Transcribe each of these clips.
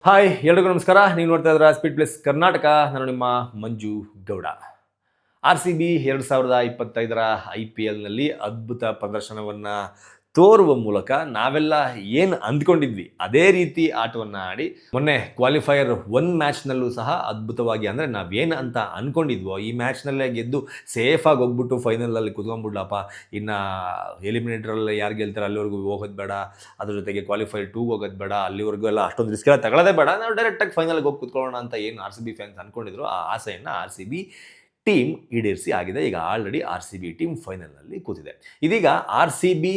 Hi ಎಲ್ರಿಗೂ ನಮಸ್ಕಾರ. ನೀವು ನೋಡ್ತಾ ಇದ್ದೀರಾ ಸ್ಪೀಡ್ ಪ್ಲಸ್ ಕರ್ನಾಟಕ. ನಾನು ನಿಮ್ಮ ಮಂಜು ಗೌಡ. ಆರ್ ಸಿ ಬಿ 2025ರ IPLನಲ್ಲಿ ಅದ್ಭುತ ಪ್ರದರ್ಶನವನ್ನು ತೋರುವ ಮೂಲಕ ನಾವೆಲ್ಲ ಏನು ಅಂದ್ಕೊಂಡಿದ್ವಿ ಅದೇ ರೀತಿ ಆಟವನ್ನು ಆಡಿ ಮೊನ್ನೆ ಕ್ವಾಲಿಫೈಯರ್ 1 ಮ್ಯಾಚ್ನಲ್ಲೂ ಸಹ ಅದ್ಭುತವಾಗಿ, ಅಂದರೆ ನಾವೇನು ಅಂತ ಅಂದ್ಕೊಂಡಿದ್ವೋ ಈ ಮ್ಯಾಚ್ನಲ್ಲೇ ಗೆದ್ದು ಸೇಫಾಗಿ ಹೋಗ್ಬಿಟ್ಟು ಫೈನಲಲ್ಲಿ ಕುತ್ಕೊಂಡ್ಬಿಡ್ಲಪ್ಪ, ಇನ್ನು ಎಲಿಮಿನೇಟ್ರಲ್ಲಿ ಯಾರು ಗೆಲ್ತಾರೆ ಅಲ್ಲಿವರೆಗೂ ಹೋಗೋದು ಬೇಡ, ಅದ್ರ ಜೊತೆಗೆ ಕ್ವಾಲಿಫೈರ್ 2 ಹೋಗೋದು ಬೇಡ, ಅಲ್ಲಿವರೆಗೂ ಎಲ್ಲ ಅಷ್ಟೊಂದು ರಿಸ್ಕ್ ಎಲ್ಲ ತಗೊಳ್ಳೋದೇ ಬೇಡ, ನಾವು ಡೈರೆಕ್ಟಾಗಿ ಫೈನಲ್ಗೆ ಹೋಗಿ ಕುತ್ಕೊಳ್ಳೋಣ ಅಂತ ಏನು ಆರ್ ಸಿ ಬಿ ಫ್ಯಾನ್ಸ್ ಅಂದ್ಕೊಂಡಿದ್ರು ಆ ಆಸೆಯನ್ನು ಆರ್ ಸಿ ಬಿ ಟೀಮ್ ಈಡೇರಿಸಿ ಆಗಿದೆ. ಈಗ already R C B team ಫೈನಲ್ನಲ್ಲಿ ಕೂತಿದೆ. ಇದೀಗ ಆರ್ ಸಿ ಬಿ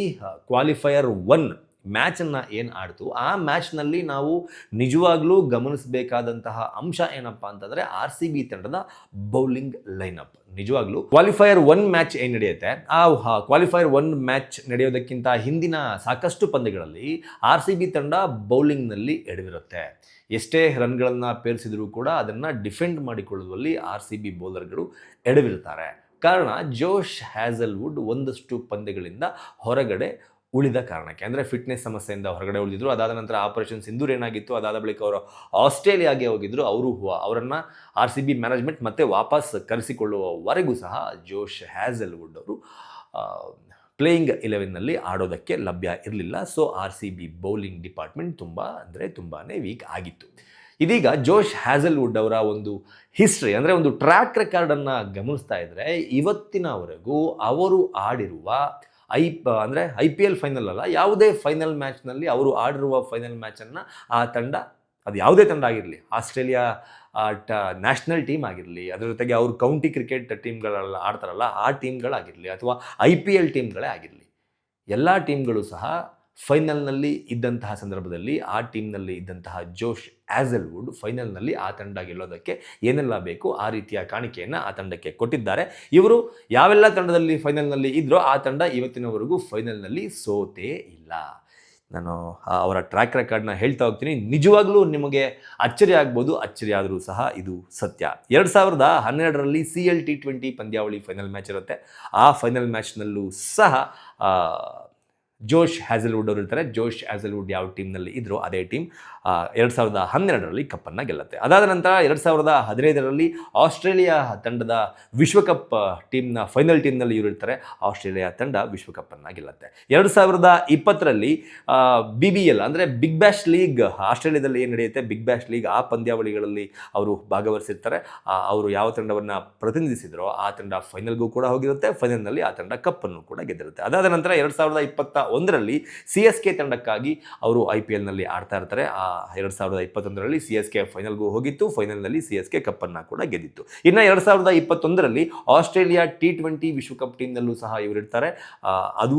ಕ್ವಾಲಿಫೈಯರ್ 1 ಮ್ಯಾಚನ್ನು ಏನು ಆಡ್ತು ಆ ಮ್ಯಾಚ್ನಲ್ಲಿ ನಾವು ನಿಜವಾಗ್ಲೂ ಗಮನಿಸಬೇಕಾದಂತಹ ಅಂಶ ಏನಪ್ಪ ಅಂತಂದರೆ ಆರ್ ಸಿ ಬಿ ತಂಡದ ಬೌಲಿಂಗ್ ಲೈನಪ್. ನಿಜವಾಗ್ಲೂ ಕ್ವಾಲಿಫೈಯರ್ 1 ಮ್ಯಾಚ್ ಏನು ನಡೆಯುತ್ತೆ, ಆ ಕ್ವಾಲಿಫೈಯರ್ 1 ಮ್ಯಾಚ್ ನಡೆಯೋದಕ್ಕಿಂತ ಹಿಂದಿನ ಸಾಕಷ್ಟು ಪಂದ್ಯಗಳಲ್ಲಿ ಆರ್ ಸಿ ಬಿ ತಂಡ ಬೌಲಿಂಗ್ನಲ್ಲಿ ಎಡವಿರುತ್ತೆ. ಎಷ್ಟೇ ರನ್ಗಳನ್ನು ಪೇರಿಸಿದರೂ ಕೂಡ ಅದನ್ನು ಡಿಫೆಂಡ್ ಮಾಡಿಕೊಳ್ಳುವಲ್ಲಿ ಆರ್ ಸಿ ಬಿ ಬೌಲರ್ಗಳು ಎಡವಿರ್ತಾರೆ. ಕಾರಣ ಜೋಶ್ ಹ್ಯಾಸಲ್ವುಡ್ ಒಂದಷ್ಟು ಪಂದ್ಯಗಳಿಂದ ಹೊರಗಡೆ ಉಳಿದ ಕಾರಣಕ್ಕೆ, ಅಂದರೆ ಫಿಟ್ನೆಸ್ ಸಮಸ್ಯೆಯಿಂದ ಹೊರಗಡೆ ಉಳಿದಿದ್ರು. ಅದಾದ ನಂತರ ಆಪರೇಷನ್ ಸಿಂಧೂರ್ ಏನಾಗಿತ್ತು, ಅದಾದ ಬಳಿಕ ಅವರು ಆಸ್ಟ್ರೇಲಿಯಾಗೆ ಹೋಗಿದ್ರು. ಅವರನ್ನು ಆರ್ ಸಿ ಬಿ ಮ್ಯಾನೇಜ್ಮೆಂಟ್ ಮತ್ತೆ ವಾಪಸ್ ಕರೆಸಿಕೊಳ್ಳುವವರೆಗೂ ಸಹ ಜೋಶ್ ಹ್ಯಾಸಲ್ವುಡ್ ಅವರು ಪ್ಲೇಯಿಂಗ್ 11ನಲ್ಲಿ ಆಡೋದಕ್ಕೆ ಲಭ್ಯ ಇರಲಿಲ್ಲ. So R C B bowling department ತುಂಬಾ ವೀಕ್ ಆಗಿತ್ತು. ಇದೀಗ ಜೋಶ್ ಹ್ಯಾಸಲ್ವುಡ್ ಅವರ ಒಂದು ಹಿಸ್ಟ್ರಿ, ಅಂದರೆ ಒಂದು ಟ್ರ್ಯಾಕ್ ರೆಕಾರ್ಡನ್ನು ಗಮನಿಸ್ತಾ ಇದ್ದರೆ ಇವತ್ತಿನವರೆಗೂ ಅವರು ಆಡಿರುವ IPL ಫೈನಲ್ ಅಲ್ಲ, ಯಾವುದೇ ಫೈನಲ್ ಮ್ಯಾಚ್ನಲ್ಲಿ ಅವರು ಆಡಿರುವ ಫೈನಲ್ ಮ್ಯಾಚನ್ನು ಆ ತಂಡ, ಅದು ಯಾವುದೇ ತಂಡ ಆಗಿರಲಿ, ಆಸ್ಟ್ರೇಲಿಯಾ ನ್ಯಾಷನಲ್ ಟೀಮ್ ಆಗಿರಲಿ, ಅದರ ಜೊತೆಗೆ ಅವರು ಕೌಂಟಿ ಕ್ರಿಕೆಟ್ ಟೀಮ್ಗಳೆಲ್ಲ ಆಡ್ತಾರಲ್ಲ ಆ ಟೀಮ್ಗಳಾಗಿರಲಿ, ಅಥವಾ IPL ಟೀಮ್ಗಳೇ ಆಗಿರಲಿ, ಎಲ್ಲ ಟೀಮ್ಗಳು ಸಹ ಫೈನಲ್ನಲ್ಲಿ ಇದ್ದಂತಹ ಸಂದರ್ಭದಲ್ಲಿ ಆ ಟೀಮ್ನಲ್ಲಿ ಇದ್ದಂತಹ ಜೋಶ್ ಹ್ಯಾಸಲ್ವುಡ್ ಫೈನಲ್ನಲ್ಲಿ ಆ ತಂಡ ಗೆಲ್ಲೋದಕ್ಕೆ ಏನೆಲ್ಲ ಬೇಕು ಆ ರೀತಿಯ ಕಾಣಿಕೆಯನ್ನು ಆ ತಂಡಕ್ಕೆ ಕೊಟ್ಟಿದ್ದಾರೆ. ಇವರು ಯಾವೆಲ್ಲ ತಂಡದಲ್ಲಿ ಫೈನಲ್ನಲ್ಲಿ ಇದ್ರೋ ಆ ತಂಡ ಇವತ್ತಿನವರೆಗೂ ಫೈನಲ್ನಲ್ಲಿ ಸೋತೇ ಇಲ್ಲ. ನಾನು ಅವರ ಟ್ರ್ಯಾಕ್ ರೆಕಾರ್ಡ್ನ ಹೇಳ್ತಾ ಹೋಗ್ತೀನಿ. ನಿಜವಾಗ್ಲೂ ನಿಮಗೆ ಅಚ್ಚರಿ ಆಗ್ಬೋದು, ಅಚ್ಚರಿ ಆದರೂ ಸಹ ಇದು ಸತ್ಯ. 2012ರಲ್ಲಿ CL T20 ಪಂದ್ಯಾವಳಿ ಫೈನಲ್ ಮ್ಯಾಚ್ ಇರುತ್ತೆ. ಆ ಫೈನಲ್ ಮ್ಯಾಚ್ನಲ್ಲೂ ಸಹ ಜೋಶ್ ಹ್ಯಾಸಲ್ವುಡ್ ಅವರು ಇರ್ತಾರೆ. ಜೋಶ್ ಹ್ಯಾಸಲ್ವುಡ್ ಯಾವ ಟೀಮ್ನಲ್ಲಿ ಇದ್ರೋ ಅದೇ ಟೀಮ್ 2012ರಲ್ಲಿ ಕಪ್ಪನ್ನು ಗೆಲ್ಲುತ್ತೆ. ಅದಾದ ನಂತರ 2015ರಲ್ಲಿ ಆಸ್ಟ್ರೇಲಿಯಾ ತಂಡದ ವಿಶ್ವಕಪ್ ಟೀಮ್ನ ಫೈನಲ್ ಟೀಮ್ನಲ್ಲಿ ಇವರು ಇರ್ತಾರೆ. ಆಸ್ಟ್ರೇಲಿಯಾ ತಂಡ ವಿಶ್ವಕಪ್ಪನ್ನು ಗೆಲ್ಲುತ್ತೆ. 2020ರಲ್ಲಿ BBL ಅಂದರೆ ಬಿಗ್ ಬ್ಯಾಶ್ ಲೀಗ್, ಆಸ್ಟ್ರೇಲಿಯಾದಲ್ಲಿ ಏನು ನಡೆಯುತ್ತೆ ಬಿಗ್ ಬ್ಯಾಶ್ ಲೀಗ್, ಆ ಪಂದ್ಯಾವಳಿಗಳಲ್ಲಿ ಅವರು ಭಾಗವಹಿಸಿರ್ತಾರೆ. ಅವರು ಯಾವ ತಂಡವನ್ನು ಪ್ರತಿನಿಧಿಸಿದ್ರೋ ಆ ತಂಡ ಫೈನಲ್ಗೂ ಕೂಡ ಹೋಗಿರುತ್ತೆ. ಫೈನಲ್ನಲ್ಲಿ ಆ ತಂಡ ಕಪ್ಪನ್ನು ಕೂಡ ಗೆದ್ದಿರುತ್ತೆ. ಅದಾದ ನಂತರ 2021ರಲ್ಲಿ CSK ತಂಡಕ್ಕಾಗಿ ಅವರು IPLನಲ್ಲಿ ಆಡ್ತಾ ಇರ್ತಾರೆ. 2021ರಲ್ಲಿ CSK ಫೈನಲ್ಗೂ ಹೋಗಿತ್ತು. ಫೈನಲ್ನಲ್ಲಿ CSK ಕಪ್ಪನ್ನು ಕೂಡ ಗೆದ್ದಿತ್ತು. ಇನ್ನು 2021ರಲ್ಲಿ ಆಸ್ಟ್ರೇಲಿಯಾ T20 ವಿಶ್ವಕಪ್ ಟೀಮ್ನಲ್ಲೂ ಸಹ ಇವರಿರ್ತಾರೆ. ಅದು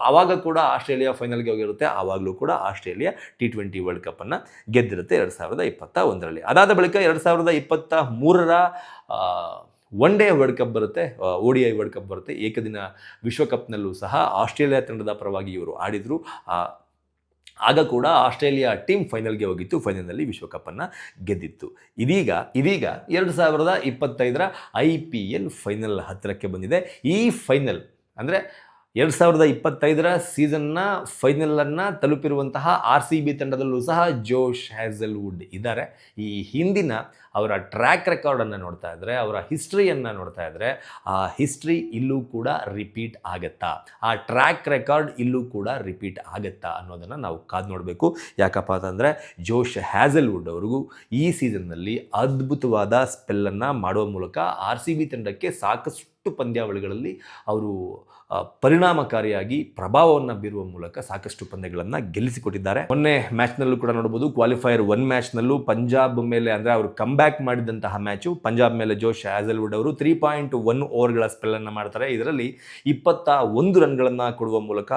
ಆವಾಗ ಕೂಡ ಆಸ್ಟ್ರೇಲಿಯಾ ಫೈನಲ್ಗೆ ಹೋಗಿರುತ್ತೆ. ಆವಾಗಲೂ ಕೂಡ ಆಸ್ಟ್ರೇಲಿಯಾ T20 ವರ್ಲ್ಡ್ ಕಪ್ಪನ್ನು ಗೆದ್ದಿರುತ್ತೆ 2021ರಲ್ಲಿ. ಅದಾದ ಬಳಿಕ 2023ರ ಒನ್ ಡೇ ವರ್ಲ್ಡ್ ಕಪ್ ಬರುತ್ತೆ, ODI ವರ್ಲ್ಡ್ ಕಪ್ ಬರುತ್ತೆ. ಏಕದಿನ ವಿಶ್ವಕಪ್ನಲ್ಲೂ ಸಹ ಆಸ್ಟ್ರೇಲಿಯಾ ತಂಡದ ಪರವಾಗಿ ಇವರು ಆಡಿದರು. ಆಗ ಕೂಡ ಆಸ್ಟ್ರೇಲಿಯಾ ಟೀಮ್ ಫೈನಲ್ಗೆ ಹೋಗಿತ್ತು. ಫೈನಲ್ನಲ್ಲಿ ವಿಶ್ವಕಪ್ಪನ್ನು ಗೆದ್ದಿತ್ತು. ಇದೀಗ 2025ರ IPL ಫೈನಲ್ ಹತ್ತಿರಕ್ಕೆ ಬಂದಿದೆ. ಈ ಫೈನಲ್ ಅಂದರೆ 2025ರ ಸೀಸನ್ನ ಫೈನಲನ್ನು ತಲುಪಿರುವಂತಹ ಆರ್ ಸಿ ಬಿ ತಂಡದಲ್ಲೂ ಸಹ ಜೋಶ್ ಹ್ಯಾಸಲ್ವುಡ್ ಇದ್ದಾರೆ. ಈ ಹಿಂದಿನ ಅವರ ಟ್ರ್ಯಾಕ್ ರೆಕಾರ್ಡನ್ನು ನೋಡ್ತಾ ಇದ್ದರೆ, ಅವರ ಹಿಸ್ಟ್ರಿಯನ್ನು ನೋಡ್ತಾ ಇದ್ದರೆ, ಆ ಹಿಸ್ಟ್ರಿ ಇಲ್ಲೂ ಕೂಡ ರಿಪೀಟ್ ಆಗುತ್ತಾ, ಆ ಟ್ರ್ಯಾಕ್ ರೆಕಾರ್ಡ್ ಇಲ್ಲೂ ಕೂಡ ರಿಪೀಟ್ ಆಗುತ್ತಾ ಅನ್ನೋದನ್ನು ನಾವು ಕಾದು ನೋಡಬೇಕು. ಯಾಕಪ್ಪ ಅಂತಂದರೆ ಜೋಶ್ ಹ್ಯಾಸಲ್ವುಡ್ ಅವ್ರಿಗೂ ಈ ಸೀಸನ್ನಲ್ಲಿ ಅದ್ಭುತವಾದ ಸ್ಪೆಲ್ಲನ್ನು ಮಾಡುವ ಮೂಲಕ ಆರ್ ಸಿ ಬಿ ತಂಡಕ್ಕೆ ಸಾಕಷ್ಟು ಪಂದ್ಯಾವಳಿಗಳಲ್ಲಿ ಅವರು ಪರಿಣಾಮಕಾರಿಯಾಗಿ ಪ್ರಭಾವವನ್ನು ಬೀರುವ ಮೂಲಕ ಸಾಕಷ್ಟು ಪಂದ್ಯಗಳನ್ನು ಗೆಲ್ಲಿಸಿಕೊಟ್ಟಿದ್ದಾರೆ. ಮೊನ್ನೆ ಮ್ಯಾಚ್ನಲ್ಲೂ ಕೂಡ ನೋಡ್ಬೋದು, ಕ್ವಾಲಿಫೈಯರ್ 1 ಮ್ಯಾಚ್ನಲ್ಲೂ ಪಂಜಾಬ್ ಮೇಲೆ, ಅಂದರೆ ಅವರು ಕಮ್ಬ್ಯಾಕ್ ಮಾಡಿದಂತಹ ಮ್ಯಾಚು, ಪಂಜಾಬ್ ಮೇಲೆ ಜೋಶ್ ಹ್ಯಾಸಲ್ವುಡ್ ಅವರು 3.1 ಓವರ್ಗಳ ಸ್ಪೆಲ್ಲನ್ನು ಮಾಡ್ತಾರೆ. ಇದರಲ್ಲಿ 21 ರನ್ಗಳನ್ನು ಕೊಡುವ ಮೂಲಕ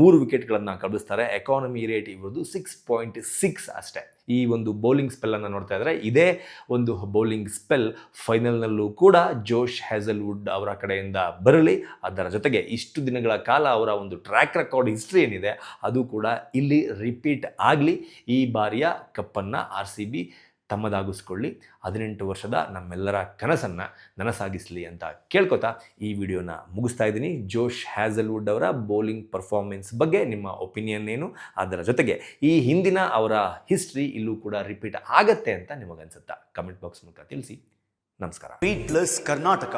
3 ವಿಕೆಟ್ಗಳನ್ನು ಕಬಳಿಸ್ತಾರೆ. ಎಕಾನಮಿ ರೇಟ್ ಇವರದು 6.6 ಅಷ್ಟೇ. ಈ ಒಂದು ಬೌಲಿಂಗ್ ಸ್ಪೆಲ್ಲನ್ನು ನೋಡ್ತಾ ಇದ್ದರೆ, ಇದೇ ಒಂದು ಬೌಲಿಂಗ್ ಸ್ಪೆಲ್ ಫೈನಲ್ನಲ್ಲೂ ಕೂಡ ಜೋಶ್ ಹ್ಯಾಸಲ್ವುಡ್ ಅವರ ಕಡೆಯಿಂದ ಬರಲಿ. ಅದರ ಜೊತೆಗೆ ಇಷ್ಟು ದಿನಗಳ ಕಾಲ ಅವರ ಒಂದು ಟ್ರ್ಯಾಕ್ ರೆಕಾರ್ಡ್ ಹಿಸ್ಟ್ರಿ ಏನಿದೆ ಅದು ಕೂಡ ಇಲ್ಲಿ ರಿಪೀಟ್ ಆಗಲಿ. ಈ ಬಾರಿಯ ಕಪ್ಪನ್ನು ಆರ್ ಸಿ ಬಿ ತಮ್ಮದಾಗಿಸ್ಕೊಳ್ಳಿ. 18 ವರ್ಷದ ನಮ್ಮೆಲ್ಲರ ಕನಸನ್ನು ನನಸಾಗಿಸಲಿ ಅಂತ ಕೇಳ್ಕೊತಾ ಈ ವಿಡಿಯೋನ ಮುಗಿಸ್ತಾ ಇದ್ದೀನಿ. ಜೋಶ್ ಹ್ಯಾಸಲ್ವುಡ್ ಅವರ ಬೌಲಿಂಗ್ ಪರ್ಫಾರ್ಮೆನ್ಸ್ ಬಗ್ಗೆ ನಿಮ್ಮ ಒಪಿನಿಯನ್ ಏನು, ಅದರ ಜೊತೆಗೆ ಈ ಹಿಂದಿನ ಅವರ ಹಿಸ್ಟ್ರಿ ಇಲ್ಲೂ ಕೂಡ ರಿಪೀಟ್ ಆಗತ್ತೆ ಅಂತ ನಿಮಗನ್ಸುತ್ತಾ ಕಮೆಂಟ್ ಬಾಕ್ಸ್ ಮೂಲಕ ತಿಳಿಸಿ. ನಮಸ್ಕಾರ. Speed plus Karnataka.